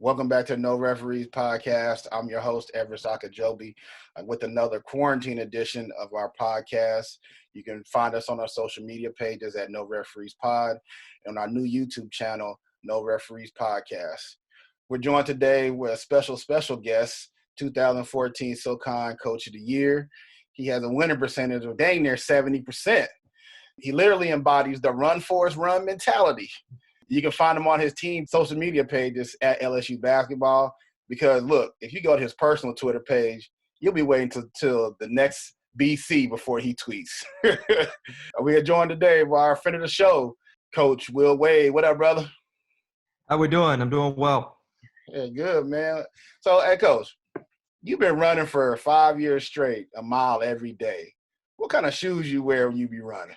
Welcome back to No Referees Podcast. I'm your host, Evarist with another quarantine edition of our podcast. You can find us on our social media pages at No Referees Pod and on our new YouTube channel, No Referees Podcast. We're joined today with a special guest, 2014 SoCon Coach of the Year. He has a winning percentage of dang near 70%. He literally embodies the run, Forrest, run mentality. You can find him on his team social media pages at LSU Basketball because, look, if you go to his personal Twitter page, you'll be waiting till the next BC before he tweets. We are joined today by our friend of the show, Coach Will Wade. What up, brother? How we doing? I'm doing well. Yeah, good, man. So, hey, Coach, you've been running for 5 years straight, a mile every day. What kind of shoes you wear when you be running?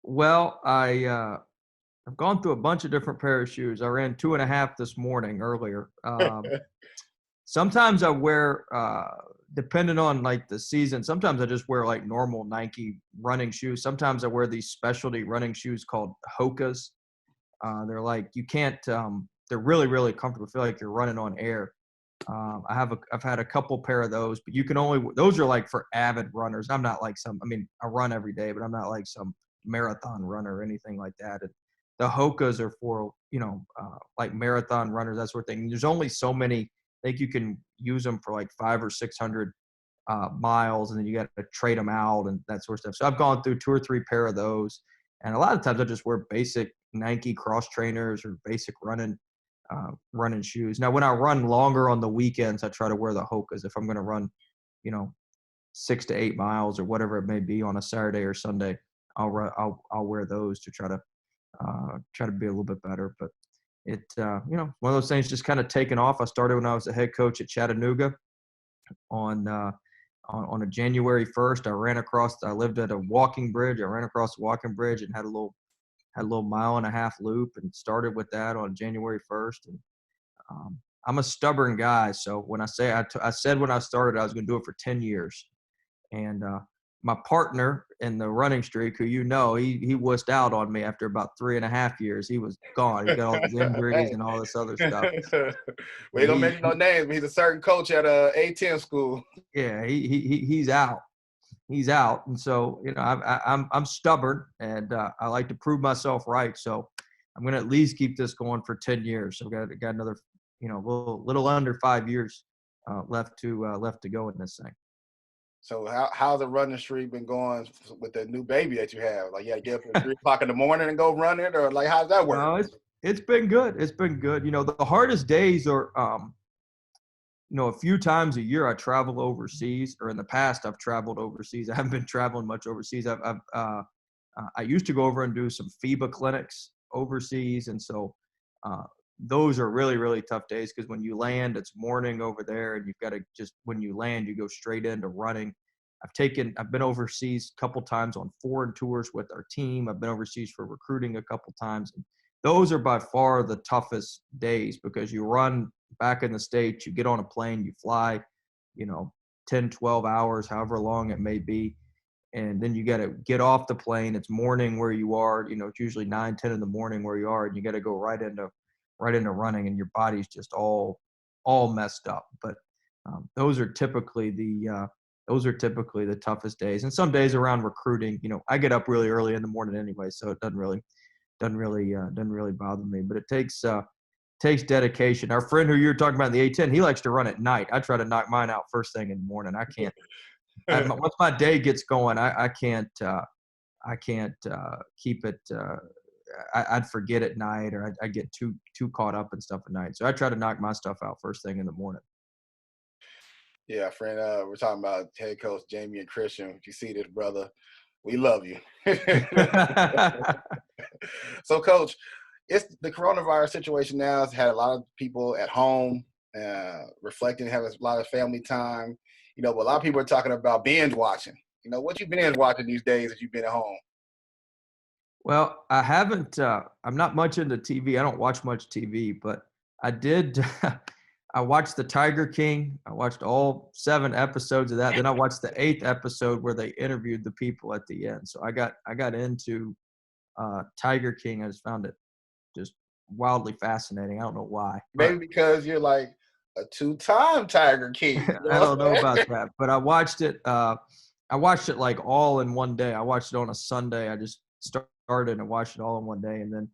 Well, I've gone through a bunch of different pair of shoes. I ran 2.5 this morning earlier. Sometimes I wear, depending on like the season, sometimes I just wear like normal Nike running shoes. Sometimes I wear these specialty running shoes called Hokas. They're like, you can't, they're really, really comfortable. I feel like you're running on air. I've had a couple pair of those, but you can those are like for avid runners. I'm not like I run every day, but I'm not like some marathon runner or anything like that. And the Hokas are for, like marathon runners, that sort of thing. There's only so many. I think you can use them for like 500 or 600 miles, and then you got to trade them out and that sort of stuff. So I've gone through 2 or 3 pair of those, and a lot of times I just wear basic Nike cross trainers or basic running shoes. Now, when I run longer on the weekends, I try to wear the Hokas. If I'm going to run, 6 to 8 miles or whatever it may be on a Saturday or Sunday, I'll wear those to try to be a little bit better. But it, one of those things just kind of taken off. I started when I was a head coach at Chattanooga on a January 1st. I lived at a walking bridge. I ran across the walking bridge and had a little 1.5 mile loop and started with that on January 1st. And I'm a stubborn guy. So when I said when I started, I was going to do it for 10 years. And my partner in the running streak, who he wussed out on me after about 3.5 years. He was gone. He got all these injuries and all this other stuff. We ain't gonna mention no names, but he's a certain coach at A10 school. Yeah, he's out. He's out, and so I'm stubborn, and I like to prove myself right. So I'm gonna at least keep this going for 10 years. So I've got another little under 5 years left to go in this thing. So how's the running streak been going with the new baby that you have? Like, you got to get up at 3 o'clock in the morning and go run it, or like, how's that work? No, it's been good. It's been good. The hardest days are, a few times a year I travel overseas, or in the past I've traveled overseas. I haven't been traveling much overseas. I used to go over and do some FIBA clinics overseas, and so those are really, really tough days because when you land, it's morning over there, and you've got to when you land, you go straight into running. I've been overseas a couple times on foreign tours with our team. I've been overseas for recruiting a couple times. And those are by far the toughest days because you run back in the States, you get on a plane, you fly, 10, 12 hours, however long it may be. And then you got to get off the plane. It's morning where you are, it's usually 9, 10 in the morning where you are, and you got to go right into running, and your body's just all messed up. But those are typically the toughest days. And some days around recruiting, I get up really early in the morning anyway, so it doesn't really bother me. But it takes dedication. Our friend who you're talking about in the A10, he likes to run at night. I try to knock mine out first thing in the morning. I can't. Once my day gets going, I can't keep it. I'd forget at night, or I get too caught up in stuff at night. So I try to knock my stuff out first thing in the morning. Yeah, friend, we're talking about head coach Jamie and Christian. If you see this, brother, we love you. So, Coach, it's the coronavirus situation now has had a lot of people at home reflecting, having a lot of family time. But a lot of people are talking about binge watching. What you binge watching these days as you've been at home? Well, I haven't. I'm not much into TV. I don't watch much TV, but I did. I watched the Tiger King. I watched all 7 episodes of that. Then I watched the 8th episode where they interviewed the people at the end. So I got into Tiger King. I just found it just wildly fascinating. I don't know why. Maybe because you're like a 2-time Tiger King. You know I what don't I'm know about saying? that, but I watched it. I watched it like all in one day. I watched it on a Sunday. I just started and watched it all in one day, and then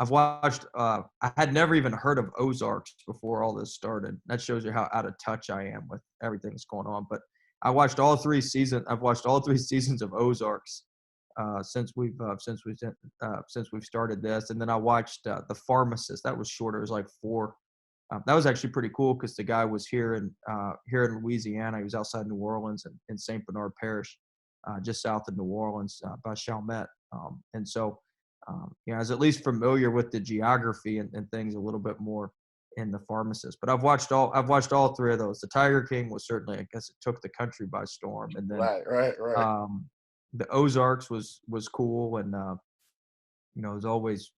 I've watched. I had never even heard of Ozarks before all this started. That shows you how out of touch I am with everything that's going on. But I watched all 3 seasons. I've watched all 3 seasons of Ozarks since we've started this, and then I watched The Pharmacist. That was shorter. It was like 4. That was actually pretty cool because the guy was here in Louisiana. He was outside New Orleans in St. Bernard Parish, just south of New Orleans by Chalmette. And so, I was at least familiar with the geography and things a little bit more in The Pharmacist. But I've watched all 3 of those. The Tiger King was certainly, I guess, it took the country by storm. And then Right. the Ozarks was cool, and it was always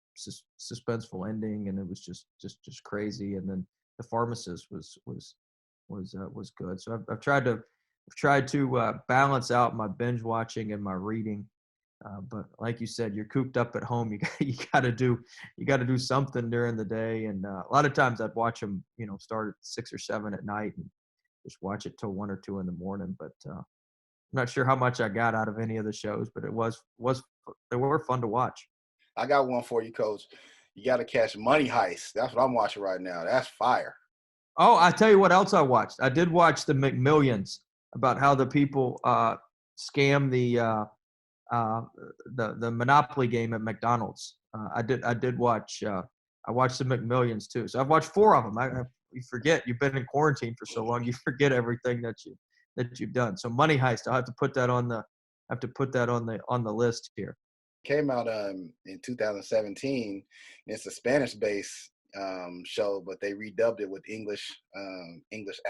suspenseful ending, and it was just crazy. And then The Pharmacist was good. So I've tried to balance out my binge watching and my reading. But like you said, you're cooped up at home. You got to do something during the day. And a lot of times I'd watch them, start at 6 or 7 at night and just watch it till 1 or 2 in the morning. But I'm not sure how much I got out of any of the shows, but they were fun to watch. I got one for you, Coach. You got to catch Money Heist. That's what I'm watching right now. That's fire. Oh, I tell you what else I watched. I did watch the McMillions, about how the people scam the Monopoly game at McDonald's. I did watch. I watched the McMillions too. So I've watched 4 of them. You forget, you've been in quarantine for so long, you forget everything that you've done. So Money Heist, I'll have to put that on the list here. Came out in 2017. It's a Spanish-based show, but they redubbed it with English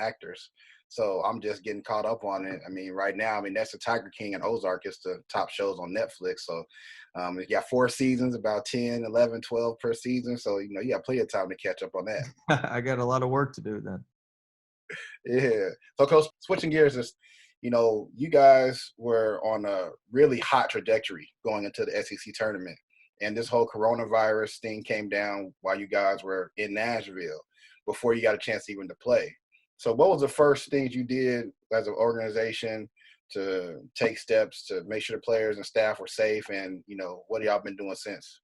actors. So I'm just getting caught up on it. I mean, right now, that's the Tiger King and Ozark. It's the top shows on Netflix. So you got 4 seasons, about 10, 11, 12 per season. So, you got plenty of time to catch up on that. I got a lot of work to do then. Yeah. So, Coach, switching gears is, you guys were on a really hot trajectory going into the SEC tournament. And this whole coronavirus thing came down while you guys were in Nashville before you got a chance even to play. So what was the first things you did as an organization to take steps to make sure the players and staff were safe? And, what have y'all been doing since?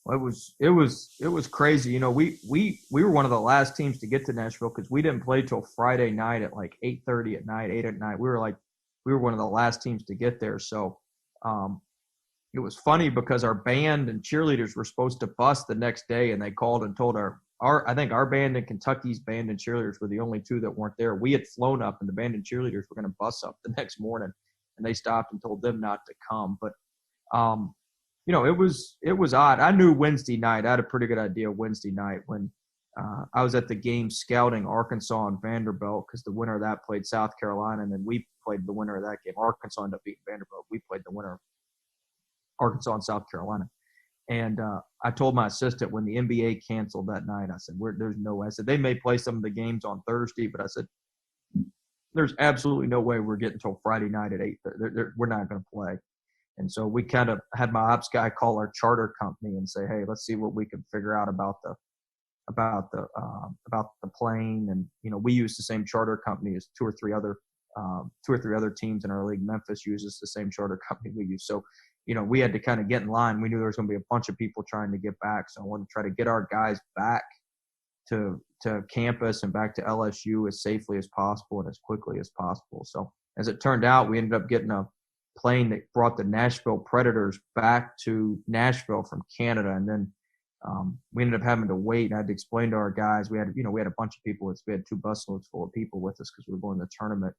Well, it was crazy. We were one of the last teams to get to Nashville because we didn't play till Friday night at like 8:30 at night, 8 at night. We were one of the last teams to get there. So it was funny because our band and cheerleaders were supposed to bus the next day, and they called and told I think our band and Kentucky's band and cheerleaders were the only 2 that weren't there. We had flown up, and the band and cheerleaders were going to bus up the next morning, and they stopped and told them not to come. But it was odd. I knew Wednesday night. I had a pretty good idea Wednesday night when I was at the game scouting Arkansas and Vanderbilt, because the winner of that played South Carolina, and then we played the winner of that game. Arkansas ended up beating Vanderbilt. We played the winner of Arkansas and South Carolina. And I told my assistant when the NBA canceled that night, I said, there's no way. I said, they may play some of the games on Thursday, but I said, there's absolutely no way we're getting until Friday night at 8. We're not going to play. And so we kind of had my ops guy call our charter company and say, hey, let's see what we can figure out about the plane. And, we use the same charter company as two or three other teams in our league. Memphis uses the same charter company we use. So, we had to kind of get in line. We knew there was going to be a bunch of people trying to get back. So I wanted to try to get our guys back to campus and back to LSU as safely as possible and as quickly as possible. So as it turned out, we ended up getting a plane that brought the Nashville Predators back to Nashville from Canada. And then we ended up having to wait. I had to explain to our guys, we had a bunch of people. We had 2 busloads full of people with us because we were going to the tournament.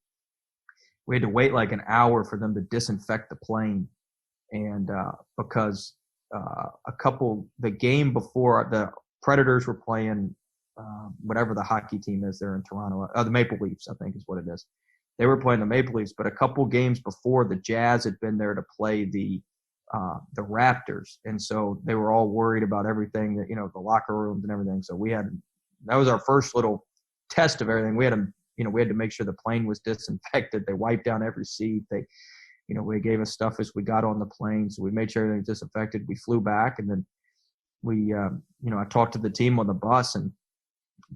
We had to wait like an hour for them to disinfect the plane. And because the game before, the Predators were playing whatever the hockey team is there in Toronto, the Maple Leafs, I think is what it is. They were playing the Maple Leafs, but a couple games before, the Jazz had been there to play the Raptors, and so they were all worried about everything that the locker rooms and everything. So that was our first little test of everything. We had to make sure the plane was disinfected. They wiped down every seat. They gave us stuff as we got on the plane, so we made sure everything was disinfected. We flew back, and then I talked to the team on the bus, and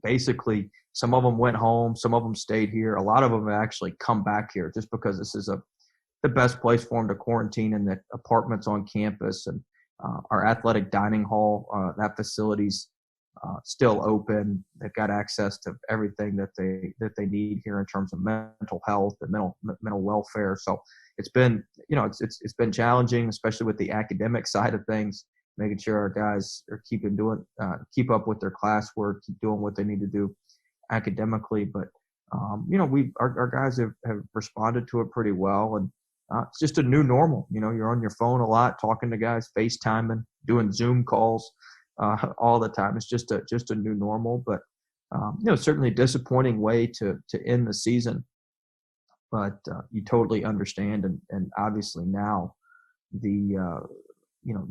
basically some of them went home, some of them stayed here. A lot of them have actually come back here just because this is the best place for them to quarantine in the apartments on campus. And our athletic dining hall, that facility's still open. They've got access to everything that they need here in terms of mental health and mental welfare. So it's been, it's been challenging, especially with the academic side of things, making sure our guys are keep up with their classwork, keep doing what they need to do academically. But our guys have responded to it pretty well, and it's just a new normal. You're on your phone a lot, talking to guys, FaceTiming, doing Zoom calls all the time. It's just a new normal, but certainly a disappointing way to end the season. But you totally understand, and obviously now the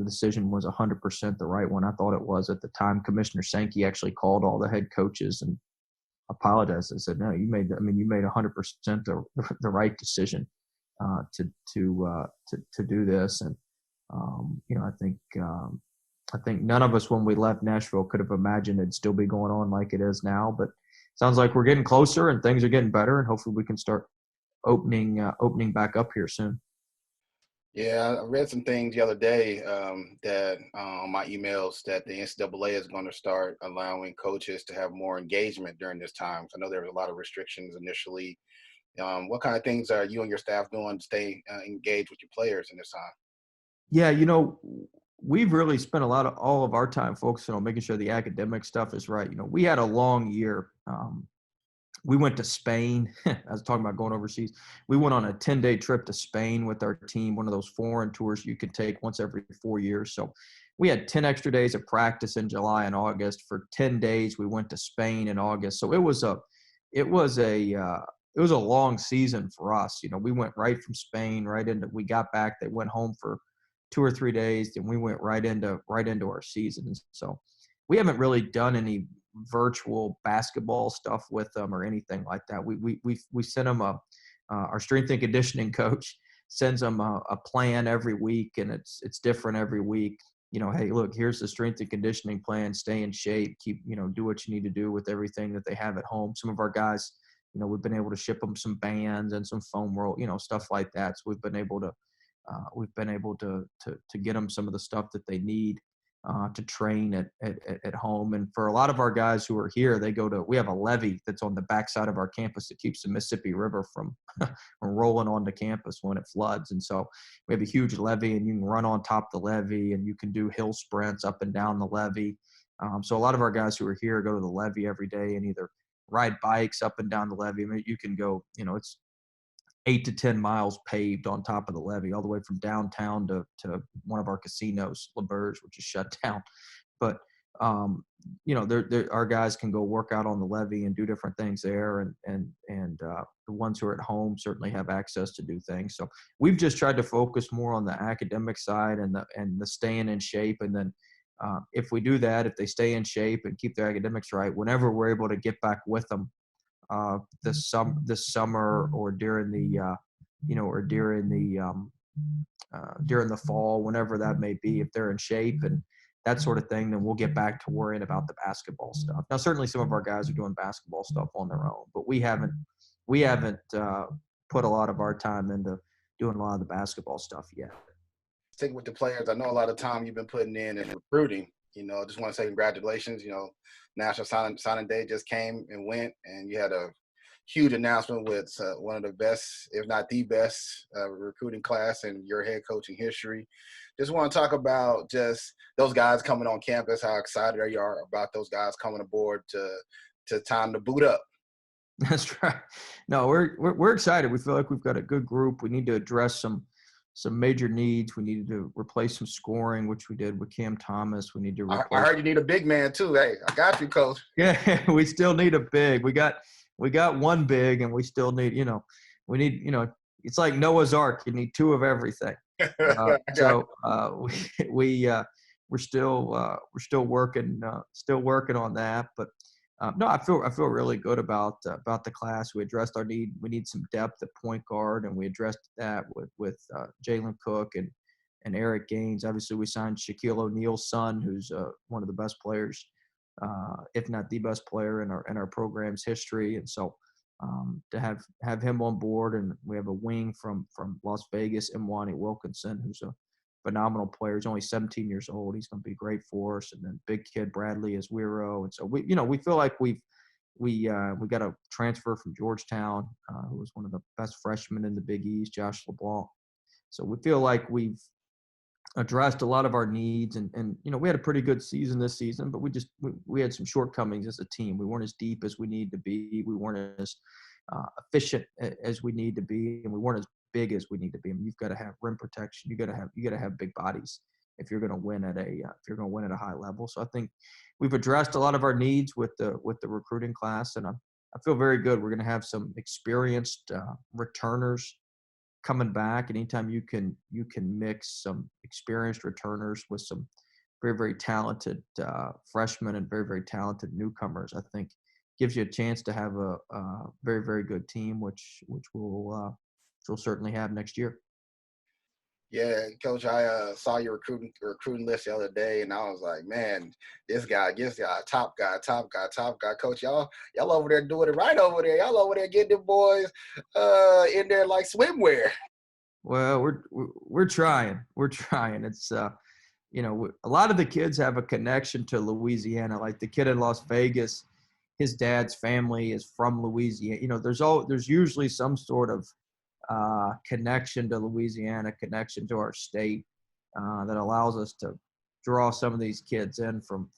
decision was 100% the right one. I thought it was at the time. Commissioner Sankey actually called all the head coaches and apologized and said, "No, you made 100% the right decision to do this." And I think none of us when we left Nashville could have imagined it'd still be going on like it is now. But it sounds like we're getting closer and things are getting better, and hopefully we can start opening back up here soon. Yeah, I read some things the other day that on my emails that the NCAA is going to start allowing coaches to have more engagement during this time. So I know there was a lot of restrictions initially. What kind of things are you and your staff doing to stay engaged with your players in this time? Yeah, we've really spent all of our time focusing on making sure the academic stuff is right. We had a long year. We went to Spain. I was talking about going overseas. We went on a 10-day trip to Spain with our team, one of those foreign tours you could take once every 4 years. So we had 10 extra days of practice in July and August. For 10 days, we went to Spain in August. So it was a long season for us. We went right from Spain we got back. They went home for 2 or 3 days, and we went right into our season. So we haven't really done any virtual basketball stuff with them or anything like that. We send them our strength and conditioning coach sends them a plan every week, and it's different every week. Hey, look, here's the strength and conditioning plan. Stay in shape. Keep, do what you need to do with everything that they have at home. Some of our guys, we've been able to ship them some bands and some foam roll, stuff like that. So we've been able to get them some of the stuff that they need to train at home. And for a lot of our guys who are here, we have a levee that's on the backside of our campus that keeps the Mississippi River from rolling onto campus when it floods. And so we have a huge levee, and you can run on top of the levee, and you can do hill sprints up and down the levee. So a lot of our guys who are here go to the levee every day and either ride bikes up and down the levee. I mean, you can go, it's 8 to 10 miles paved on top of the levee, all the way from downtown to one of our casinos, Le Berge, which is shut down. But our guys can go work out on the levee and do different things there, and the ones who are at home certainly have access to do things. So we've just tried to focus more on the academic side and the staying in shape, and then if we do that, if they stay in shape and keep their academics right, whenever we're able to get back with them this summer or during the during the fall, whenever that may be, if they're in shape and that sort of thing, then we'll get back to worrying about the basketball stuff. Now, certainly some of our guys are doing basketball stuff on their own, but we haven't put a lot of our time into doing a lot of the basketball stuff yet. Sticking with the players, I know a lot of time you've been putting in recruiting. Just want to say congratulations. National Signing Day just came and went, and you had a huge announcement with one of the best, if not the best, recruiting class in your head coaching history. Just want to talk about just those guys coming on campus. How excited you are about those guys coming aboard to time to boot up? That's right. No, we're excited. We feel like we've got a good group. We need to address some major needs. We needed to replace some scoring, which we did with Cam Thomas. We need to replace. I heard you need a big man too. Hey, I got you, coach. Yeah, we still need a big. We got one big, and we still need. We need. It's like Noah's Ark. You need two of everything. We're still working on that, but. No, I feel really good about the class. We addressed our need. We need some depth at point guard, and we addressed that with Jalen Cook and and Eric Gaines. Obviously, we signed Shaquille O'Neal's son, who's one of the best players, if not the best player in our program's history. And so to have him on board, and we have a wing from Las Vegas, Imwani Wilkinson, who's a phenomenal player. He's only 17 years old. He's going to be great for us. And then big kid Bradley is Wiro. And so we feel like we got a transfer from Georgetown, who was one of the best freshmen in the Big East, Josh LeBlanc. So we feel like we've addressed a lot of our needs, and we had a pretty good season this season, but we had some shortcomings as a team. We weren't as deep as we need to be. We weren't as efficient as we need to be, and we weren't as big as we need to be. I mean, you've got to have rim protection. You got to have big bodies if you're going to win at a high level. So I think we've addressed a lot of our needs with the recruiting class, and I feel very good. We're going to have some experienced returners coming back. Anytime you can mix some experienced returners with some very, very talented freshmen and very, very talented newcomers, I think gives you a chance to have a very, very good team, which we'll certainly have next year. Yeah, Coach, I saw your recruiting list the other day, and I was like, man, this guy, top guy. Coach, y'all over there doing it right over there. Y'all over there getting the boys in there like swimwear. Well, we're trying. It's a lot of the kids have a connection to Louisiana. Like the kid in Las Vegas, his dad's family is from Louisiana. There's usually some sort of connection to Louisiana, connection to our state that allows us to draw some of these kids in from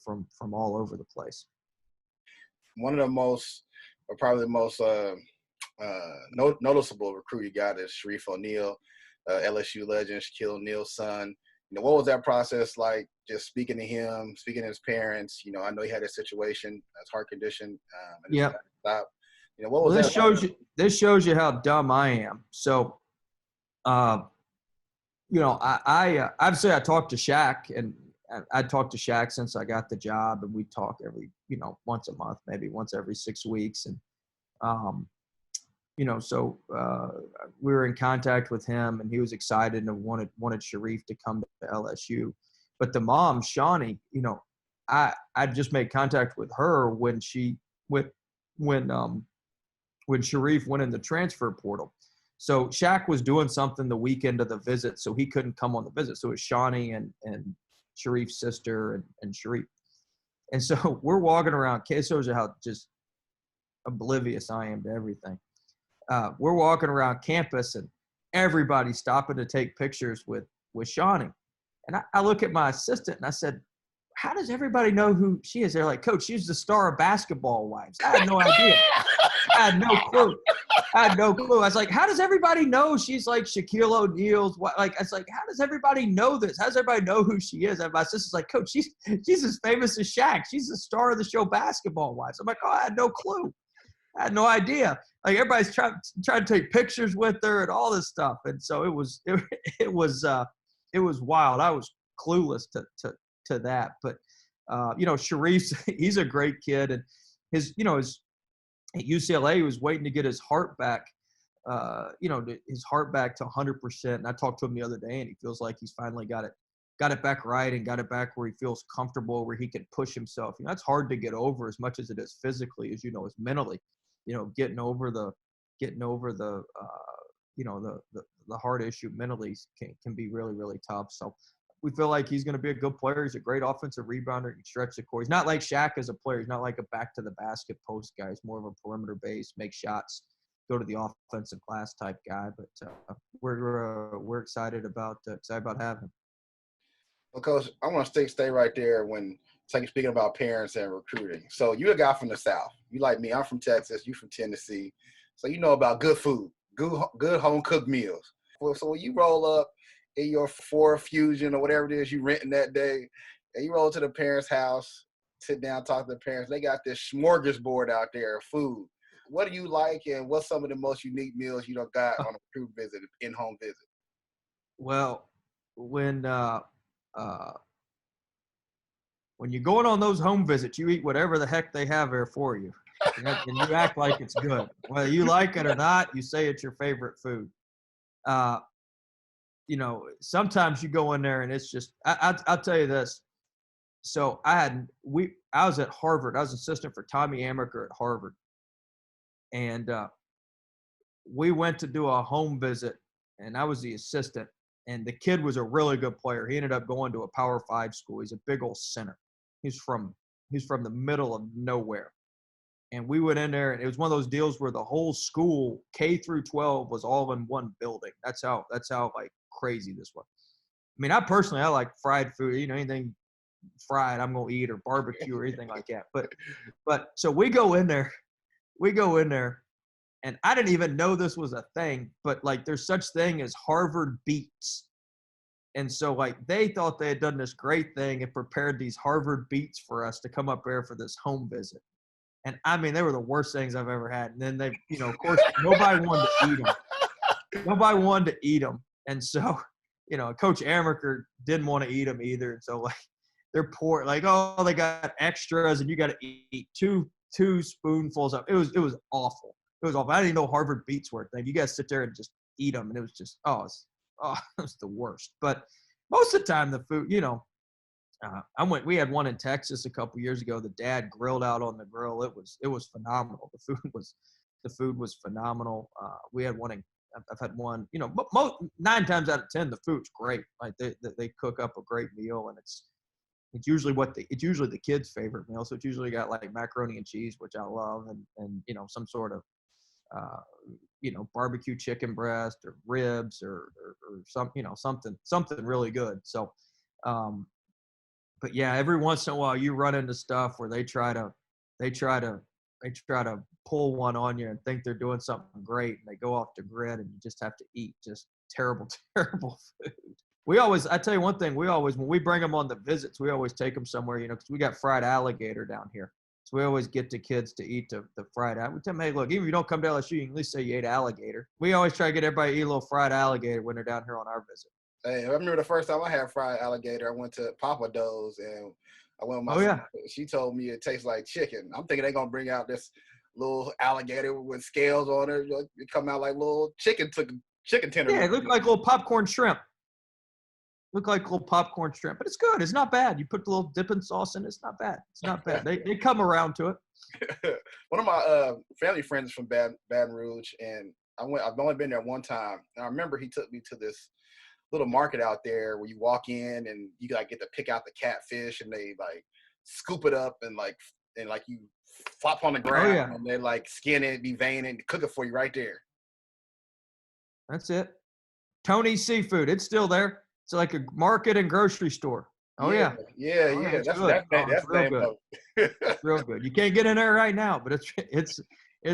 all over the place. One of the most, or probably the most noticeable recruit you got is Shareef O'Neal, LSU Legends, Shaquille O'Neal's son. What was that process like, just speaking to him, speaking to his parents? I know he had a situation, his heart condition. Yeah. What was that? This shows you how dumb I am. So, I obviously I talked to Shaq, and I talked to Shaq since I got the job, and we talk every, once a month, maybe once every 6 weeks. And, so we were in contact with him, and he was excited and wanted Shareef to come to LSU. But the mom, Shawnee, I just made contact with her when Shareef went in the transfer portal. So Shaq was doing something the weekend of the visit, so he couldn't come on the visit. So it was Shawnee and Shareef's sister and Shareef. And so we're walking around. It shows you how just oblivious I am to everything. We're walking around campus, and everybody's stopping to take pictures with Shawnee. And I look at my assistant, and I said, how does everybody know who she is? They're like, Coach, she's the star of Basketball Wives. I had no idea. I had no clue. I was like, how does everybody know she's like Shaquille O'Neal's? I was like, how does everybody know this? How does everybody know who she is? And my sister's like, Coach, she's as famous as Shaq. She's the star of the show Basketball Wives. I'm like, oh, I had no clue. I had no idea. Like everybody's trying to take pictures with her and all this stuff. And so it was wild. I was clueless to that. But Shareef, he's a great kid, and his at UCLA, he was waiting to get his heart back, his heart back to 100%. And I talked to him the other day, and he feels like he's finally got it back right, and got it back where he feels comfortable, where he can push himself. That's hard to get over as much as it is physically, as as mentally. Getting over the heart issue mentally can be really, really tough. So we feel like he's going to be a good player. He's a great offensive rebounder. He can stretch the court. He's not like Shaq as a player. He's not like a back-to-the-basket post guy. He's more of a perimeter base, make shots, go to the offensive glass type guy. But we're excited about having him. Well, Coach, I want to stay right there when speaking about parents and recruiting. So you're a guy from the South. You like me. I'm from Texas. You from Tennessee. So you know about good food, good home-cooked meals. So when you roll up in your Ford Fusion or whatever it is you renting that day, and you roll to the parents' house, sit down, talk to the parents, they got this smorgasbord out there of food. What do you like, and what's some of the most unique meals you got on a recruit visit, in-home visit? Well, when you're going on those home visits, you eat whatever the heck they have there for you. And you act like it's good. Whether you like it or not, you say it's your favorite food. sometimes you go in there and it's just, I'll tell you this. So I was at Harvard. I was assistant for Tommy Amaker at Harvard. And we went to do a home visit, and I was the assistant. And the kid was a really good player. He ended up going to a Power 5 school. He's a big old center. He's from the middle of nowhere. And we went in there, and it was one of those deals where the whole school, K through 12, was all in one building. That's how like crazy this was. I mean, I like fried food. Anything fried, I'm gonna eat, or barbecue or anything like that. But so we go in there, and I didn't even know this was a thing. But like, there's such thing as Harvard Beats. And so, like, they thought they had done this great thing and prepared these Harvard Beats for us to come up there for this home visit. And I mean, they were the worst things I've ever had. And then they, of course, nobody wanted to eat them. Nobody wanted to eat them. And so, Coach Amaker didn't want to eat them either. And so, like, they're poor, like, oh, they got extras, and you got to eat two spoonfuls of. It was awful. It was awful. I didn't even know Harvard Beats were a thing. You guys sit there and just eat them, and it was just it was the worst. But most of the time, the food, we had one in Texas a couple years ago. The dad grilled out on the grill. It was phenomenal. The food was phenomenal. We had one I've had one, but 9 times out of 10, the food's great. Like they cook up a great meal, and it's usually the kids' favorite meal. So it's usually got like macaroni and cheese, which I love, and some sort of barbecue chicken breast or ribs or something really good. So, but yeah, every once in a while you run into stuff where they try to pull one on you and think they're doing something great, and they go off the grid, and you just have to eat just terrible, terrible food. I tell you one thing, when we bring them on the visits, we always take them somewhere, because we got fried alligator down here. So we always get the kids to eat the fried alligator. We tell them, hey, look, even if you don't come to LSU, you can at least say you ate alligator. We always try to get everybody to eat a little fried alligator when they're down here on our visit. Hey, I remember the first time I had fried alligator, I went to Papa Do's, and I went with my sister. She told me it tastes like chicken. I'm thinking they're going to bring out this little alligator with scales on it. It come out like little chicken tender. Yeah, it looked like little popcorn shrimp. But it's good. It's not bad. You put the little dipping sauce in it. It's not bad. They come around to it. One of my family friends is from Baton Rouge, and I've only been there one time. And I remember he took me to this little market out there where you walk in and you like get to pick out the catfish, and they like scoop it up and you flop on the ground, and they like skin it, be veining, and cook it for you right there. That's it. Tony's Seafood. It's still there. It's like a market and grocery store. Yeah. That's real good. It's real good. You can't get in there right now, but it's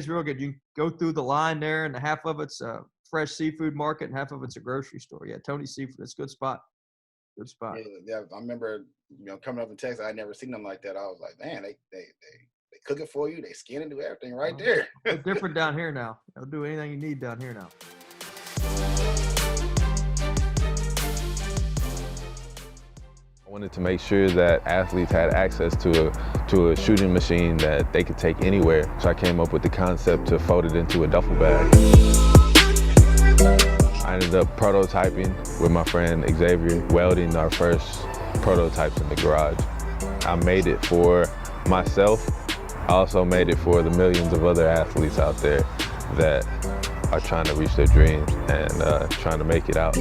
real good. You can go through the line there, and half of it's a fresh seafood market, and half of it's a grocery store. Yeah, Tony's Seafood. It's a good spot. Yeah, I remember coming up in Texas, I'd never seen them like that. I was like, man, they cook it for you. They skin and do everything right there. It's different down here now. They'll do anything you need down here now. I wanted to make sure that athletes had access to a shooting machine that they could take anywhere. So I came up with the concept to fold it into a duffel bag. I ended up prototyping with my friend Xavier, welding our first prototypes in the garage. I made it for myself. I also made it for the millions of other athletes out there that are trying to reach their dreams and trying to make it out.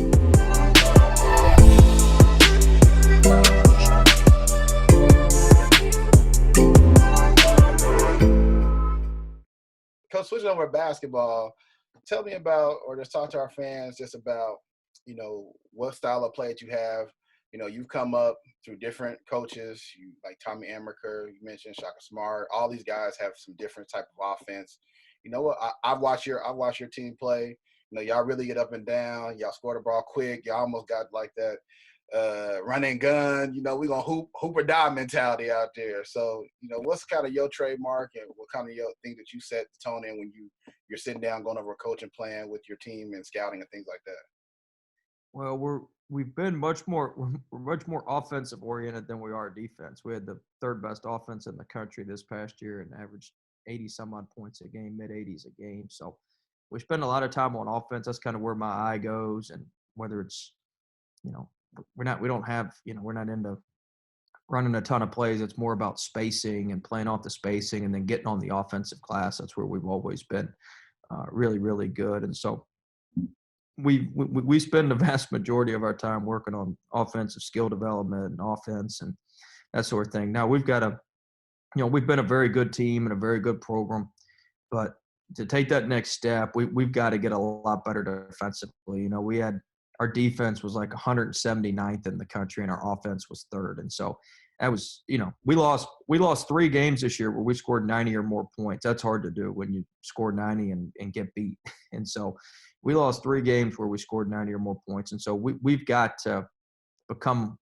Coach, switching over to basketball, tell me about, or just talk to our fans just about, what style of play that you have. You've come up through different coaches, like Tommy Amaker, you mentioned Shaka Smart. All these guys have some different type of offense. You know what? I've watched your team play. Y'all really get up and down. Y'all score the ball quick. Y'all almost got like that run and gun. We're gonna hoop or die mentality out there. So, what's kind of your trademark, and what kind of your thing that you set the tone in when you're sitting down going over a coaching plan with your team and scouting and things like that? Well, we've been much more offensive oriented than we are defense. We had the third best offense in the country this past year and averaged 80 some odd points a game, mid 80s a game. So we spend a lot of time on offense. That's kind of where my eye goes. And whether it's, we're not into running a ton of plays. It's more about spacing and playing off the spacing and then getting on the offensive glass. That's where we've always been really, really good. And so we spend the vast majority of our time working on offensive skill development and offense and that sort of thing. Now we've been a very good team and a very good program, but to take that next step, we've got to get a lot better defensively. Our defense was like 179th in the country and our offense was third. And so that was, we lost 3 games this year where we scored 90 or more points. That's hard to do when you score 90 and get beat. And so we lost 3 games where we scored 90 or more points. And so we've got to become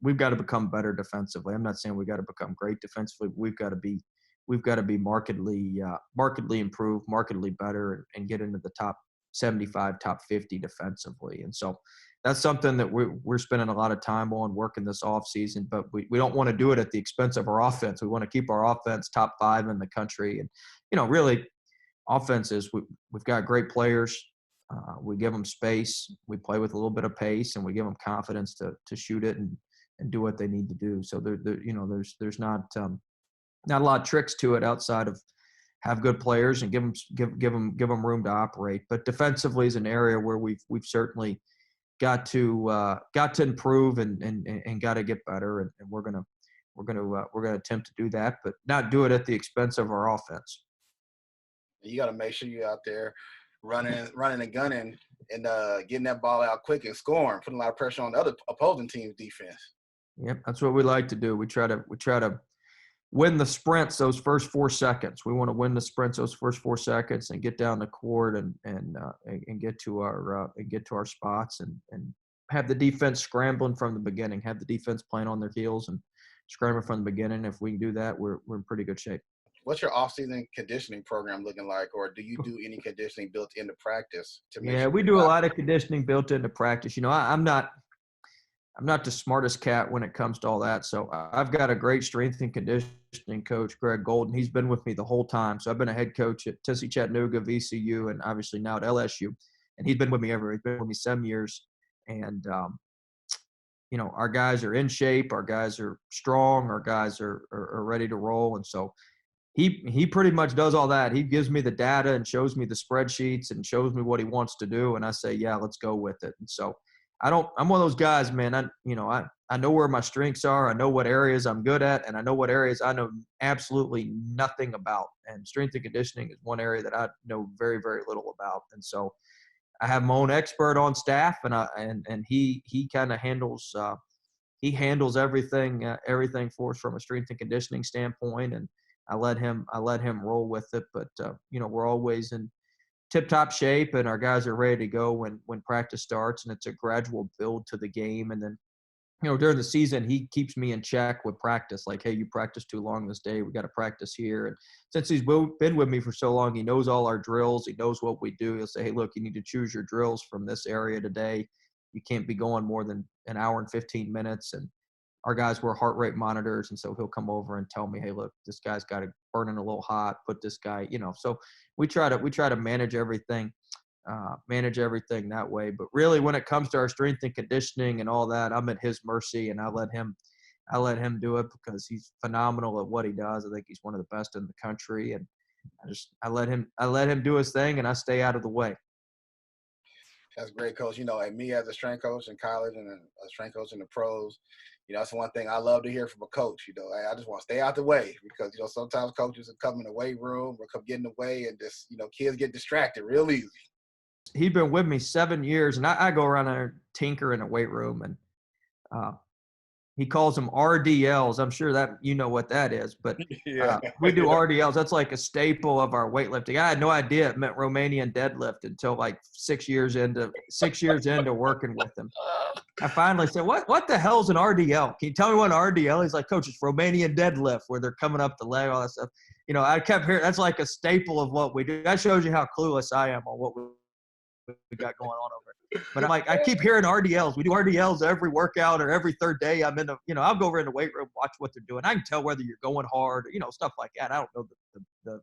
better defensively. I'm not saying we got to become great defensively. We've got to be markedly improved, markedly better, and get into the top 75, top 50 defensively. And so that's something that we're spending a lot of time on working this off season, but we don't want to do it at the expense of our offense. We want to keep our offense top 5 in the country. And, really offenses, we've got great players. We give them space. We play with a little bit of pace, and we give them confidence to shoot it and do what they need to do. So there's not a lot of tricks to it outside of have good players and give them room to operate. But defensively is an area where we've certainly got to improve and got to get better, and we're gonna attempt to do that, but not do it at the expense of our offense. You got to make sure you're out there running and gunning and getting that ball out quick and scoring, putting a lot of pressure on the other opposing team's defense. Yep, that's what we like to do. We try to win the sprints those first 4 seconds. We want to win the sprints those first 4 seconds and get down the court and get to our spots and have the defense scrambling from the beginning. Have the defense playing on their heels and scrambling from the beginning. If we can do that, we're in pretty good shape. What's your off-season conditioning program looking like, or do you do any conditioning built into practice? We do a lot of conditioning built into practice. I'm not the smartest cat when it comes to all that. So I've got a great strength and conditioning coach, Greg Golden. He's been with me the whole time. So I've been a head coach at Tennessee Chattanooga, VCU, and obviously now at LSU. And he's been with me he's been with me 7 years. And, our guys are in shape. Our guys are strong. Our guys are ready to roll. And so he pretty much does all that. He gives me the data and shows me the spreadsheets and shows me what he wants to do. And I say, yeah, let's go with it. And so I'm one of those guys, man. I know where my strengths are. I know what areas I'm good at, and I know what areas I know absolutely nothing about. And strength and conditioning is one area that I know very, very little about. And so I have my own expert on staff, and he kind of handles everything for us from a strength and conditioning standpoint. And I let him roll with it. But we're always in tip-top shape, and our guys are ready to go when practice starts, and it's a gradual build to the game. And then, during the season, he keeps me in check with practice. Like, hey, you practiced too long this day. We got to practice here. And since he's been with me for so long, he knows all our drills. He knows what we do. He'll say, hey, look, you need to choose your drills from this area today. You can't be going more than an hour and 15 minutes. And our guys wear heart rate monitors, and so he'll come over and tell me, hey, look, this guy's got to burning a little hot, put this guy, so we try to manage everything that way. But really, when it comes to our strength and conditioning and all that, I'm at his mercy, and I let him do it because he's phenomenal at what he does. I think he's one of the best in the country, and I let him do his thing, and I stay out of the way. That's great, Coach. And me as a strength coach in college and a strength coach in the pros, that's one thing I love to hear from a coach. I just want to stay out the way because, sometimes coaches will come in the weight room or come get in the way, and just, kids get distracted real easy. He's been with me 7 years, and I go around there tinker in a weight room, and he calls them RDLs. I'm sure that what that is, but yeah. We do RDLs. That's like a staple of our weightlifting. I had no idea it meant Romanian deadlift until like 6 years into working with him. I finally said, what the hell's an RDL? Can you tell me what an RDL is? He's like, Coach, it's Romanian deadlift, where they're coming up the leg, all that stuff. I kept hearing that's like a staple of what we do. That shows you how clueless I am on what we got going on over here. But I keep hearing RDLs. We do RDLs every workout or every third day. I'm in I'll go over in the weight room, watch what they're doing. I can tell whether you're going hard, or, stuff like that. I don't know the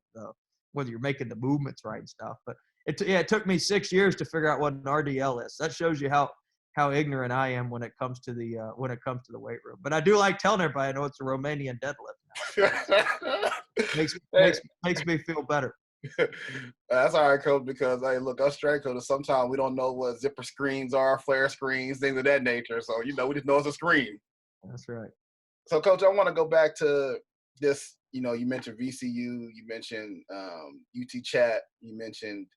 whether you're making the movements right and stuff. But it took me 6 years to figure out what an RDL is. That shows you how how ignorant I am when it comes to the weight room. But I do like telling everybody I know it's a Romanian deadlift. Makes me feel better. That's all right, coach, because hey, look, us strength coaches, sometimes we don't know what zipper screens are, flare screens, things of that nature. So, we just know it's a screen. That's right. So, coach, I want to go back to this. You mentioned VCU, you mentioned UT Chat, you mentioned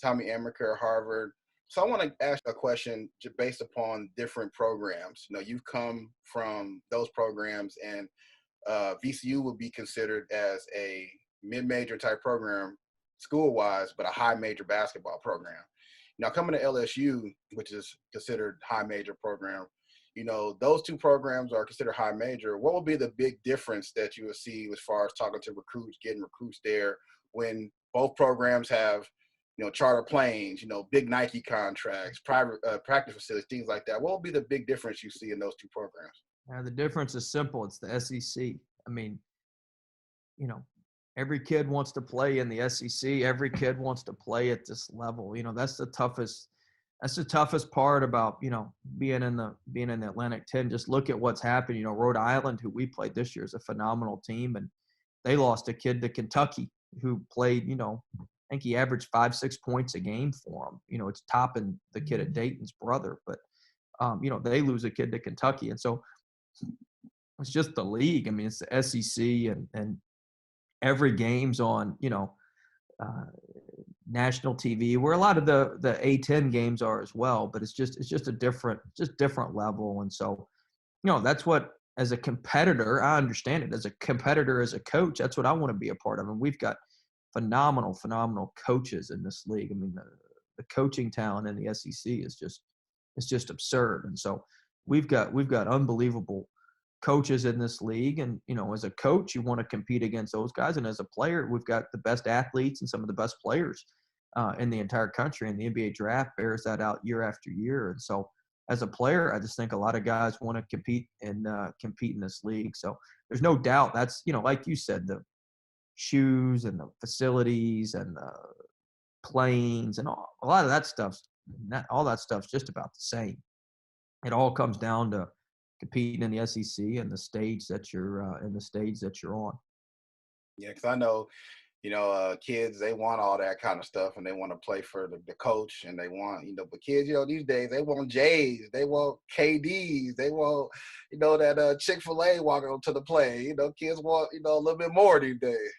Tommy Amaker, Harvard. So I want to ask a question based upon different programs. You've come from those programs, and VCU would be considered as a mid-major type program school-wise, but a high-major basketball program. Now, coming to LSU, which is considered high-major program, those two programs are considered high-major. What would be the big difference that you would see as far as talking to recruits, getting recruits there, when both programs have, charter planes, big Nike contracts, private practice facilities, things like that? What would be the big difference you see in those two programs? The difference is simple. It's the SEC. I mean, every kid wants to play in the SEC. Every kid wants to play at this level. That's the toughest part about, being in the Atlantic 10. Just look at what's happened. Rhode Island, who we played this year, is a phenomenal team, and they lost a kid to Kentucky who played, I think he averaged 5-6 points a game for them. It's topping the kid at Dayton's brother, but they lose a kid to Kentucky. And so it's just the league. I mean, it's the SEC, and every game's on, national TV, where a lot of the A10 games are as well, but it's just a different level. And so, that's what, as a competitor, I understand it. As a competitor, as a coach, that's what I want to be a part of. And we've got phenomenal coaches in this league. I mean, the coaching talent in the SEC is just absurd. And so we've got unbelievable coaches in this league. And, as a coach, you want to compete against those guys. And as a player, we've got the best athletes and some of the best players in the entire country. And the NBA draft bears that out year after year. And so as a player, I just think a lot of guys want to compete in this league. So there's no doubt that's, like you said, the shoes and the facilities and the planes and a lot of that stuff's just about the same. It all comes down to competing in the SEC and the stage that you're on. Yeah, because I know, kids, they want all that kind of stuff, and they want to play for the coach, and they want, but kids, these days, they want J's, they want KDs, they want, that Chick-fil-A walking onto the plane. Kids want, a little bit more these days.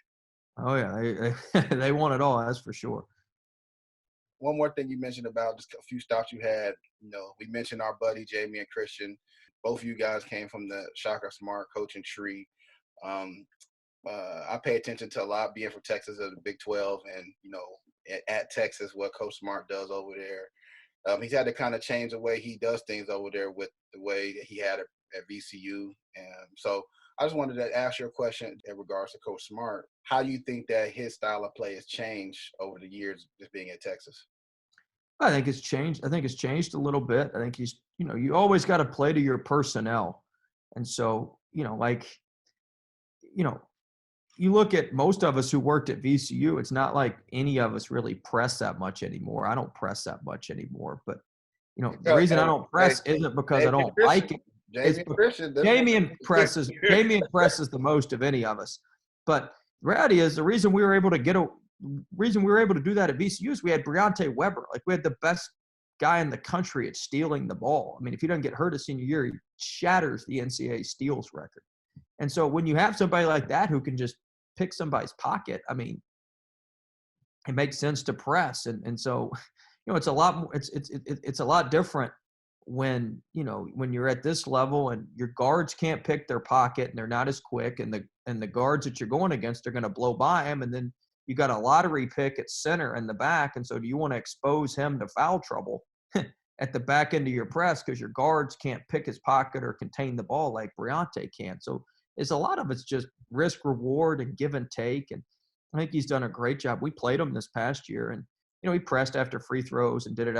Oh yeah, they want it all. That's for sure. One more thing you mentioned about just a few stops you had. We mentioned our buddy Jamie and Christian. Both of you guys came from the Shaka Smart coaching tree. I pay attention to a lot, being from Texas as the Big 12, and at Texas, what Coach Smart does over there. He's had to kind of change the way he does things over there with the way that he had it at VCU. And so I just wanted to ask you a question in regards to Coach Smart. How do you think that his style of play has changed over the years just being at Texas? I think it's changed. I think it's changed a little bit. I think he's, you always got to play to your personnel. And so, you look at most of us who worked at VCU, it's not like any of us really press that much anymore. I don't press that much anymore. But, the reason I don't press isn't because I don't like it. Jamie presses the most of any of us. But the reality is, the reason we were able to do that at VCU is we had Briante Weber. Like, we had the best guy in the country at stealing the ball. I mean, if he doesn't get hurt his senior year, he shatters the NCAA steals record. And so when you have somebody like that who can just pick somebody's pocket, I mean, it makes sense to press. And so, it's a lot more, it's a lot different when you're at this level and your guards can't pick their pocket and they're not as quick, and the guards that you're going against are going to blow by him. And then you got a lottery pick at center in the back. And so do you want to expose him to foul trouble at the back end of your press because your guards can't pick his pocket or contain the ball like Briante can? So it's a lot of it's just risk reward and give and take. And I think he's done a great job. We played him this past year, and he pressed after free throws and did it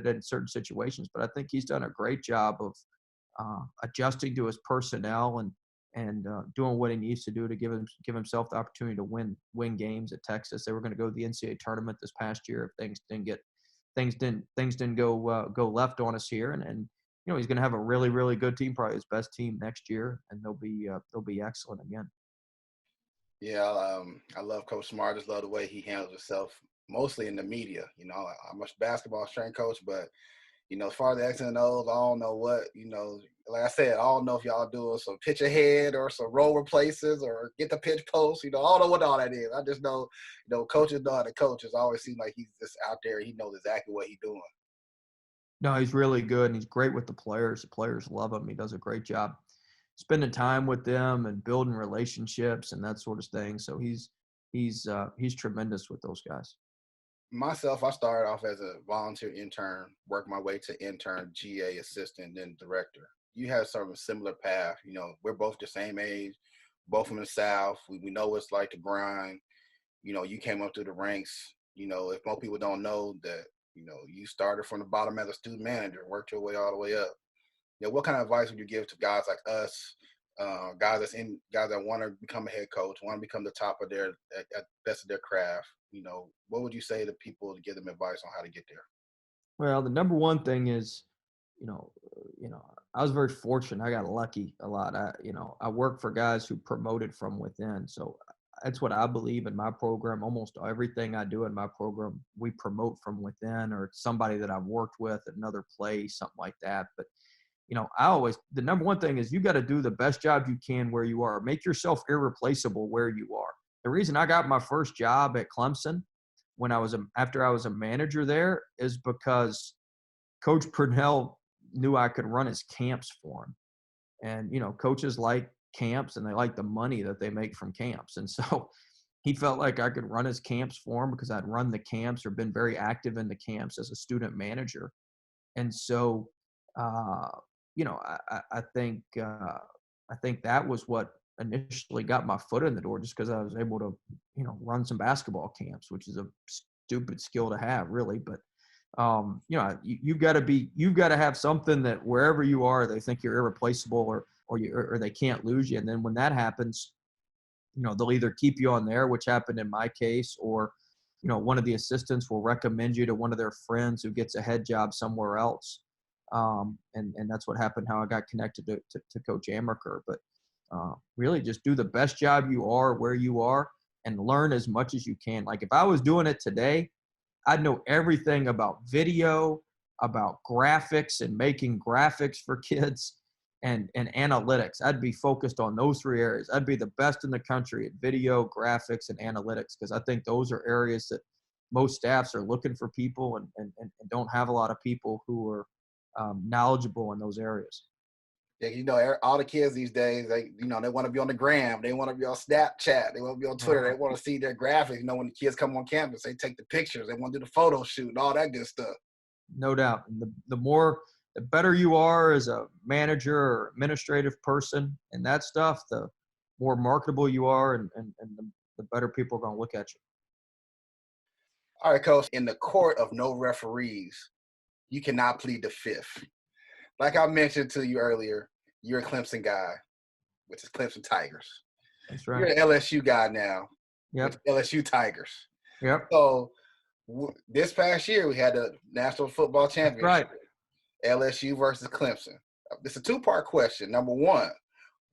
in certain situations. But I think he's done a great job of adjusting to his personnel and doing what he needs to do to give himself the opportunity to win games at Texas. They were going to go to the NCAA tournament this past year if things didn't get things didn't go left on us here, and he's going to have a really, really good team, probably his best team next year, and they'll be excellent again. Yeah, I love Coach Smart. I just love the way he handles himself, mostly in the media. I'm a basketball strength coach, but as far as the X and O's, I don't know what, like I said, I don't know if y'all doing some pitch ahead or some role replaces or get the pitch post. I don't know what all that is. I just know, coaches know how to coach. It's always seems like he's just out there. He knows exactly what he's doing. No, he's really good, and he's great with the players. The players love him. He does a great job spending time with them and building relationships and that sort of thing. So he's tremendous with those guys. Myself, I started off as a volunteer intern, worked my way to intern, GA assistant, then director. You have sort of a similar path. We're both the same age, both from the South. We know what it's like to grind. You came up through the ranks. If most people don't know that, you started from the bottom as a student manager, worked your way all the way up. What kind of advice would you give to guys like us, guys that want to become a head coach, want to become the top of their at best of their craft? What would you say to people to give them advice on how to get there? Well, the number one thing is, I was very fortunate. I got lucky a lot. I worked for guys who promoted from within. So that's what I believe in my program. Almost everything I do in my program, we promote from within, or somebody that I've worked with at another place, something like that. But the number one thing is you got to do the best job you can where you are. Make yourself irreplaceable where you are. The reason I got my first job at Clemson after I was a manager there is because Coach Purnell knew I could run his camps for him. And, coaches like camps and they like the money that they make from camps. And so he felt like I could run his camps for him because I'd run the camps or been very active in the camps as a student manager. And so, I think that was what initially got my foot in the door, just because I was able to, run some basketball camps, which is a stupid skill to have, really. But you've got to have something that wherever you are, they think you're irreplaceable, or they can't lose you. And then when that happens, they'll either keep you on there, which happened in my case, or one of the assistants will recommend you to one of their friends who gets a head job somewhere else. And that's what happened, how I got connected to Coach Amaker. But really just do the best job you are where you are and learn as much as you can. Like if I was doing it today, I'd know everything about video, about graphics and making graphics for kids and analytics. I'd be focused on those three areas. I'd be the best in the country at video, graphics, and analytics, because I think those are areas that most staffs are looking for people and don't have a lot of people who are knowledgeable in those areas. Yeah, all the kids these days, they want to be on the gram, they want to be on Snapchat, they want to be on Twitter, they want to see their graphics. When the kids come on campus, they take the pictures, they want to do the photo shoot and all that good stuff. No doubt. And the better you are as a manager or administrative person and that stuff, the more marketable you are, and the better people are going to look at you. All right, Coach, in the court of no referees, you cannot plead the fifth. Like I mentioned to you earlier, you're a Clemson guy, which is Clemson Tigers. That's right. You're an LSU guy now, Yep. with LSU Tigers. Yep. So this past year, we had the National Football Championship. Right. LSU versus Clemson. It's a two-part question. Number one,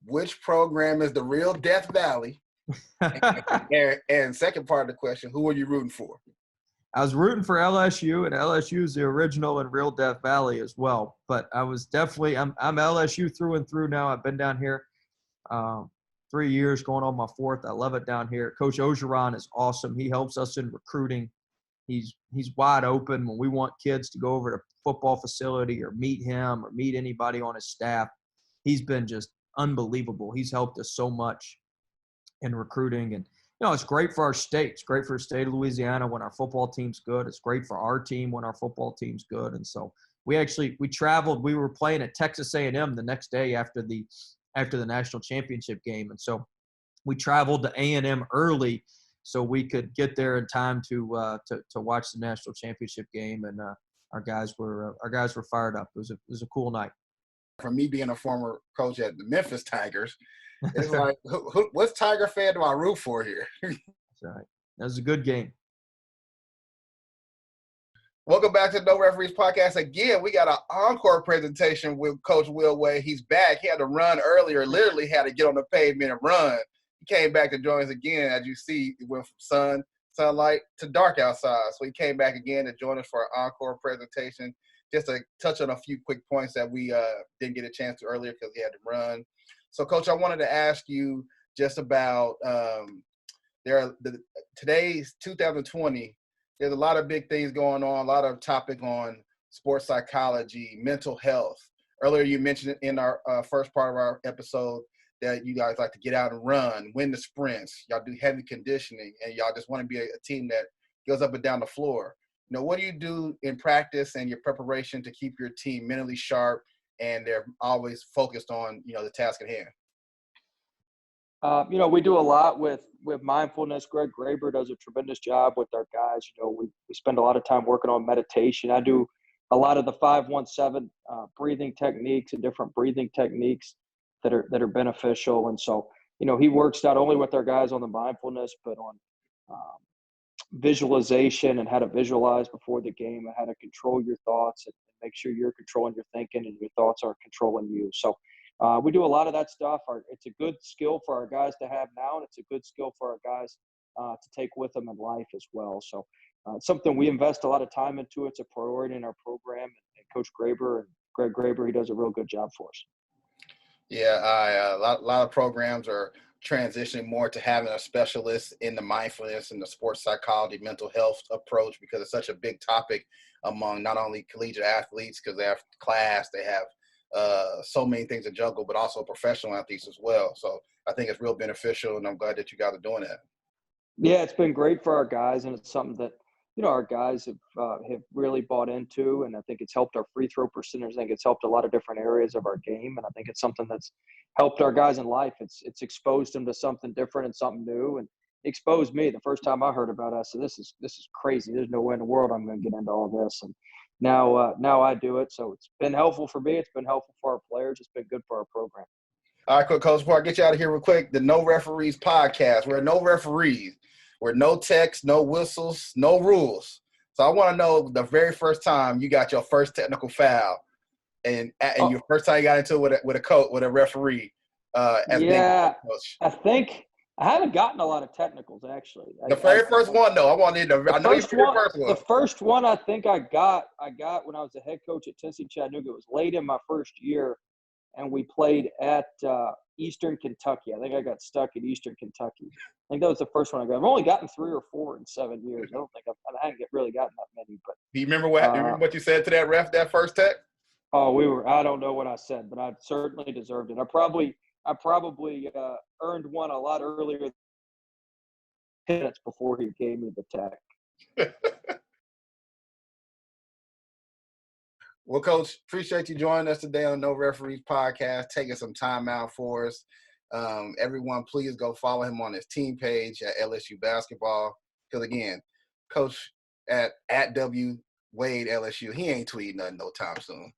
which program is the real Death Valley? and second part of the question, who are you rooting for? I was rooting for LSU, and LSU is the original and real Death Valley as well. But I was definitely – I'm LSU through and through now. I've been down here 3 years, going on my fourth. I love it down here. Coach Ogeron is awesome. He helps us in recruiting. He's wide open when we want kids to go over to football facility or meet him or meet anybody on his staff. He's been just unbelievable. He's helped us so much in recruiting. And it's great for our state. It's great for the state of Louisiana when our football team's good. It's great for our team when our football team's good. And so we traveled. We were playing at Texas A&M the next day after the national championship game. And so we traveled to A&M early so we could get there in time to watch the national championship game. And our guys were fired up. It was a cool night. For me being a former coach at the Memphis Tigers, it's like, what's Tiger fan do I root for here? That's right. That was a good game. Welcome back to the No Referees Podcast. Again, we got an encore presentation with Coach Will Wade. He's back. He had to run earlier, literally had to get on the pavement and run. He came back to join us again. As you see, it went from sunlight to dark outside. So he came back again to join us for an encore presentation. Just to touch on a few quick points that we didn't get a chance to earlier because he had to run. So, Coach, I wanted to ask you just about today's 2020. There's a lot of big things going on, a lot of topic on sports psychology, mental health. Earlier, you mentioned it in our first part of our episode that you guys like to get out and run, win the sprints. Y'all do heavy conditioning, and y'all just want to be a team that goes up and down the floor. You know, what do you do in practice and your preparation to keep your team mentally sharp and they're always focused on, the task at hand? We do a lot with mindfulness. Greg Graber does a tremendous job with our guys. We spend a lot of time working on meditation. I do a lot of the 5-1-7 breathing techniques and different breathing techniques that are beneficial. And so, he works not only with our guys on the mindfulness, but on visualization and how to visualize before the game and how to control your thoughts and make sure you're controlling your thinking and your thoughts aren't controlling you. So we do a lot of that stuff. It's a good skill for our guys to have now, and it's a good skill for our guys to take with them in life as well. So it's something we invest a lot of time into. It's a priority in our program. And Coach Graber and Greg Graber, he does a real good job for us. Yeah, a lot of programs are transitioning more to having a specialist in the mindfulness and the sports psychology, mental health approach, because it's such a big topic among not only collegiate athletes, because they have class, they have so many things to juggle, but also professional athletes as well. So I think it's real beneficial, and I'm glad that you guys are doing that. Yeah, it's been great for our guys, and it's something that our guys have really bought into, and I think it's helped our free throw percentage. I think it's helped a lot of different areas of our game, and I think it's something that's helped our guys in life. It's exposed them to something different and something new, and exposed me. The first time I heard about it, I said, "This is crazy. There's no way in the world I'm going to get into all this." And now I do it. So it's been helpful for me. It's been helpful for our players. It's been good for our program. All right, Coach, before I get you out of here real quick, the No Referees Podcast. We're no referees. We're no texts, no whistles, no rules. So I want to know the very first time you got your first technical foul and your first time you got into it with a referee. Coach. I think I haven't gotten a lot of technicals, actually. The first one, though. The first one I think I got when I was the head coach at Tennessee Chattanooga. It was late in my first year, and we played at Eastern Kentucky. I think I got stuck at Eastern Kentucky. I think that was the first one I got. I've only gotten 3 or 4 in 7 years. I don't think I haven't really gotten that many. But do you remember what you said to that ref that first tech? Oh, I don't know what I said, but I certainly deserved it. I probably earned one a lot earlier minutes before he gave me the tech. Well, Coach, appreciate you joining us today on No Referees Podcast, taking some time out for us. Everyone, please go follow him on his team page at LSU Basketball. Because, again, Coach at W Wade LSU, he ain't tweeting nothing no time soon.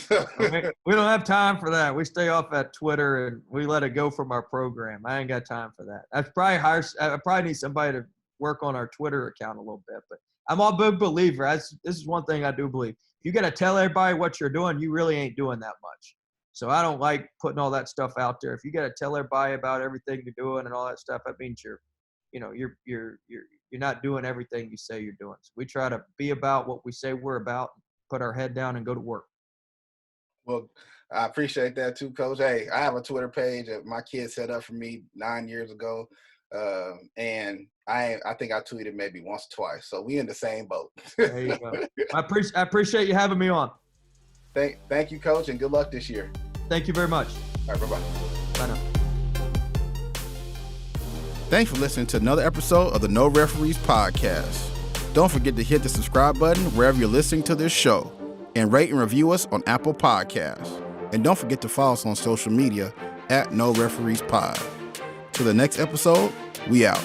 We don't have time for that. We stay off at Twitter and we let it go from our program. I ain't got time for that. I probably need somebody to work on our Twitter account a little bit. But I'm a big believer. This is one thing I do believe. You got to tell everybody what you're doing. You really ain't doing that much. So I don't like putting all that stuff out there. If you got to tell everybody about everything you're doing and all that stuff, that means you're not doing everything you say you're doing. So we try to be about what we say we're about, put our head down and go to work. Well, I appreciate that too, Coach. Hey, I have a Twitter page that my kid set up for me 9 years ago, and I think I tweeted maybe once or twice. So we in the same boat. There you go. I appreciate you having me on. Thank you, Coach, and good luck this year. Thank you very much. All right, bye-bye. Bye now. Thanks for listening to another episode of the No Referees Podcast. Don't forget to hit the subscribe button wherever you're listening to this show, and rate and review us on Apple Podcasts. And don't forget to follow us on social media at No Referees Pod. Till the next episode, we out.